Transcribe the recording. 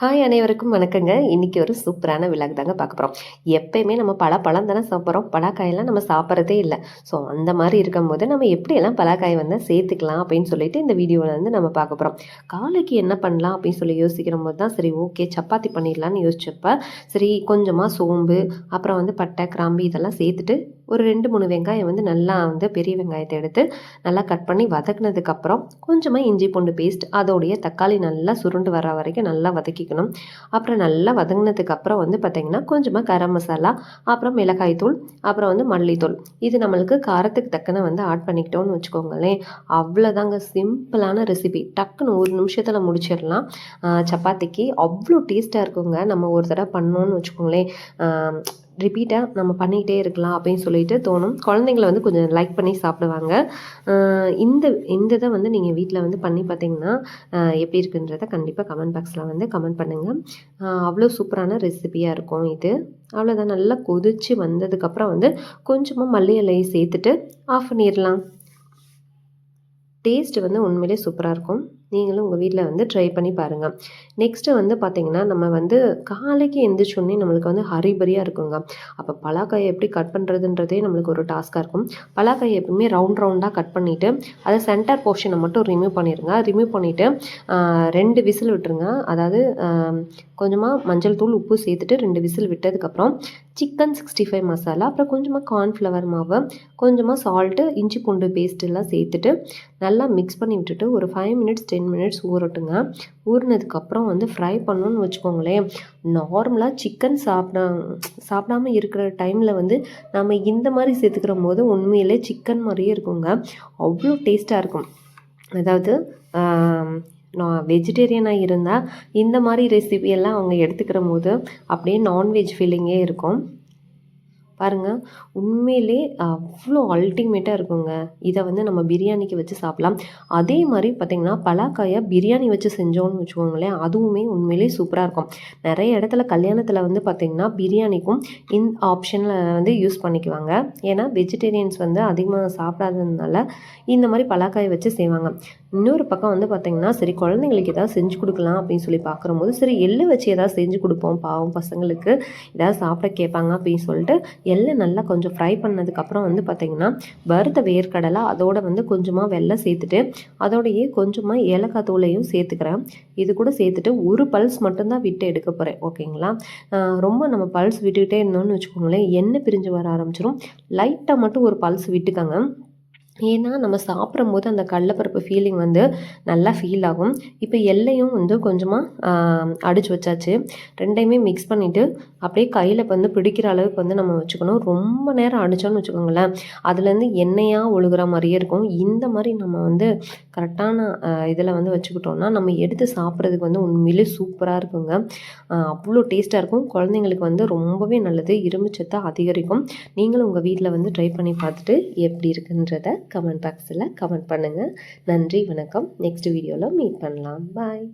Hi அனைவருக்கும் வணக்கங்க. இன்றைக்கி ஒரு சூப்பரான விலாக் தாங்க பார்க்க போகிறோம். எப்பயுமே நம்ம பழம் தானே சாப்பிட்றோம், பலாக்காயெல்லாம் நம்ம சாப்பிட்றதே இல்லை. ஸோ அந்த மாதிரி இருக்கும்போது நம்ம எப்படியெல்லாம் பலாக்காய் வந்து சேர்த்துக்கலாம் அப்படின்னு சொல்லிட்டு இந்த வீடியோவில் வந்து நம்ம பார்க்க போகிறோம். காலைக்கு என்ன பண்ணலாம் அப்படின்னு சொல்லி யோசிக்கிற போது தான் சரி ஓகே சப்பாத்தி பண்ணிடலான்னு யோசிச்சப்ப சரி கொஞ்சமாக சோம்பு அப்புறம் வந்து பட்டை கிராம்பு இதெல்லாம் சேர்த்துட்டு ஒரு 2-3 வெங்காயம் வந்து நல்லா வந்து பெரிய வெங்காயத்தை எடுத்து நல்லா கட் பண்ணி வதக்குனதுக்கப்புறம் கொஞ்சமாக இஞ்சி பூண்டு பேஸ்ட் அதோடைய தக்காளி நல்லா சுருண்டு வர வரைக்கும் நல்லா வதக்கிக்கணும். அப்புறம் நல்லா வதங்கினதுக்கப்புறம் வந்து பார்த்திங்கன்னா கொஞ்சமாக கரம் மசாலா அப்புறம் மிளகாய் தூள் அப்புறம் வந்து மல்லித்தூள் இது நம்மளுக்கு காரத்துக்கு தக்கன வந்து ஆட் பண்ணிக்கிட்டோன்னு வச்சுக்கோங்களேன். அவ்வளோதாங்க, சிம்பிளான ரெசிபி, டக்குன்னு ஒரு நிமிஷத்தில் முடிச்சிடலாம். சப்பாத்திக்கு அவ்வளோ டேஸ்ட்டாக இருக்குங்க. நம்ம ஒரு தடவை பண்ணோன்னு வச்சுக்கோங்களேன், ரிப்பீட்டாக நம்ம பண்ணிக்கிட்டே இருக்கலாம் அப்படின்னு சொல்லிட்டு தோணும். குழந்தைங்கள வந்து கொஞ்சம் லைக் பண்ணி சாப்பிடுவாங்க. இந்த இந்த இதை வந்து நீங்கள் வீட்டில் வந்து பண்ணி பார்த்தீங்கன்னா எப்படி இருக்குன்றதை கண்டிப்பாக கமெண்ட் பாக்ஸில் வந்து கமெண்ட் பண்ணுங்கள். அவ்வளோ சூப்பரான ரெசிபியாக இருக்கும் இது. அவ்வளோதான், நல்லா கொதித்து வந்ததுக்கப்புறம் வந்து கொஞ்சமாக மல்லி இலையை சேர்த்துட்டு ஆஃப் பண்ணிடலாம். டேஸ்ட் வந்து உண்மையிலே சூப்பராக இருக்கும். நீங்களும் உங்கள் வீட்டில் வந்து ட்ரை பண்ணி பாருங்கள். நெக்ஸ்ட்டு வந்து பார்த்திங்கன்னா நம்ம வந்து காலைக்கு எந்திரிச்சோடனே நம்மளுக்கு வந்து ஹரிபரியாக இருக்குங்க. அப்போ பலாக்காயை எப்படி கட் பண்ணுறதுன்றதே நம்மளுக்கு ஒரு டாஸ்க்காக இருக்கும். பலாக்காயை எப்பவுமே ரவுண்டாக கட் பண்ணிவிட்டு அதை சென்டர் போர்ஷனை மட்டும் ரிமூவ் பண்ணிடுங்க. ரிமூவ் பண்ணிவிட்டு 2 விசில் விட்டுருங்க. அதாவது கொஞ்சமாக மஞ்சள் தூள் உப்பு சேர்த்துட்டு 2 விசில் விட்டதுக்கப்புறம் சிக்கன் 65 மசாலா அப்புறம் கொஞ்சமாக கார்ன்ஃப்ளவர் மாவு கொஞ்சமாக சால்ட்டு இஞ்சி பூண்டு பேஸ்ட் எல்லாம் சேர்த்துட்டு நல்லா மிக்ஸ் பண்ணி விட்டுட்டு ஒரு 5 மினிட்ஸ் 10 மினிட்ஸ் ஊறட்டுங்க. ஊறினதுக்கப்புறம் வந்து ஃப்ரை பண்ணணுன்னு வச்சுக்கோங்களேன். நார்மலாக சிக்கன் சாப்பிடாம இருக்கிற டைமில் வந்து நம்ம இந்த மாதிரி சேர்த்துக்கிற போது உண்மையிலே சிக்கன் மாதிரியே இருக்குங்க. அவ்வளோ டேஸ்ட்டாக இருக்கும். அதாவது நான் வெஜிடேரியனாக இருந்தால் இந்த மாதிரி ரெசிபியெல்லாம் அவங்க எடுத்துக்கிற போது அப்படியே நான்வெஜ் ஃபீலிங்கே இருக்கும். பாருங்கள், உண்மையிலே அவ்வளோ அல்டிமேட்டாக இருக்குங்க. இதை வந்து நம்ம பிரியாணிக்கு வச்சு சாப்பிட்லாம். அதே மாதிரி பார்த்திங்கன்னா பலாக்காயை பிரியாணி வச்சு செஞ்சோன்னு வச்சுக்கோங்களேன், அதுவுமே உண்மையிலே சூப்பராக இருக்கும். நிறைய இடத்துல கல்யாணத்தில் வந்து பார்த்திங்கன்னா பிரியாணிக்கும் இந்த ஆப்ஷனில் வந்து யூஸ் பண்ணிக்குவாங்க. ஏன்னா வெஜிடேரியன்ஸ் வந்து அதிகமாக சாப்பிடாததுனால இந்த மாதிரி பலாக்காயை வச்சு செய்வாங்க. இன்னொரு பக்கம் வந்து பார்த்திங்கன்னா சரி குழந்தைங்களுக்கு ஏதாவது செஞ்சு கொடுக்கலாம் அப்படின்னு சொல்லி பார்க்குறம்போது சரி எள்ளு வச்சு ஏதாவது செஞ்சு கொடுப்போம், பாவம் பசங்களுக்கு ஏதாவது சாப்பிட கேட்பாங்க அப்படின்னு சொல்லிட்டு எள்ளை நல்லா கொஞ்சம் ஃப்ரை பண்ணதுக்கப்புறம் வந்து பார்த்திங்கன்னா வறுத்த வேர்க்கடலை அதோட வந்து கொஞ்சமாக வெல்லம் சேர்த்துட்டு அதோடையே கொஞ்சமாக ஏலக்காய் தூளையும் சேர்த்துக்கிறேன். இது கூட சேர்த்துட்டு ஒரு பல்ஸ் மட்டும்தான் விட்டு எடுக்க போகிறேன். ஓகேங்களா, ரொம்ப நம்ம பல்ஸ் விட்டுக்கிட்டே இருந்தோம்னு வச்சுக்கோங்களேன் எண்ணெய் பிரிஞ்சு வர ஆரம்பிச்சிடும். லைட்டாக மட்டும் ஒரு பல்ஸ் விட்டுக்கோங்க. ஏன்னா நம்ம சாப்பிடும்போது அந்த கடலைப்பருப்பு ஃபீலிங் வந்து நல்லா ஃபீல் ஆகும். இப்போ எல்லையும் வந்து கொஞ்சமாக அடித்து வச்சாச்சு. 2யுமே மிக்ஸ் பண்ணிவிட்டு அப்படியே கையில் வந்து பிடிக்கிற அளவுக்கு வந்து நம்ம வச்சுக்கணும். ரொம்ப நேரம் அடித்தோன்னு வச்சுக்கோங்களேன், அதுலேருந்து எண்ணெயாக ஒழுகுற மாதிரியே இருக்கும். இந்த மாதிரி நம்ம வந்து கரெக்டான இதில் வந்து வச்சுக்கிட்டோம்னா நம்ம எடுத்து சாப்பிட்றதுக்கு வந்து உண்மையிலே சூப்பராக இருக்குங்க. அவ்வளோ டேஸ்ட்டாக இருக்கும். குழந்தைங்களுக்கு வந்து ரொம்பவே நல்லது, இரும்புச்சத்தை அதிகரிக்கும். நீங்களும் உங்கள் வீட்டில் வந்து ட்ரை பண்ணி பார்த்துட்டு எப்படி இருக்குன்றதை கமெண்ட் பாக்ஸில் கமெண்ட் பண்ணுங்கள். நன்றி, வணக்கம். நெக்ஸ்ட் வீடியோவில் மீட் பண்ணலாம். பாய்.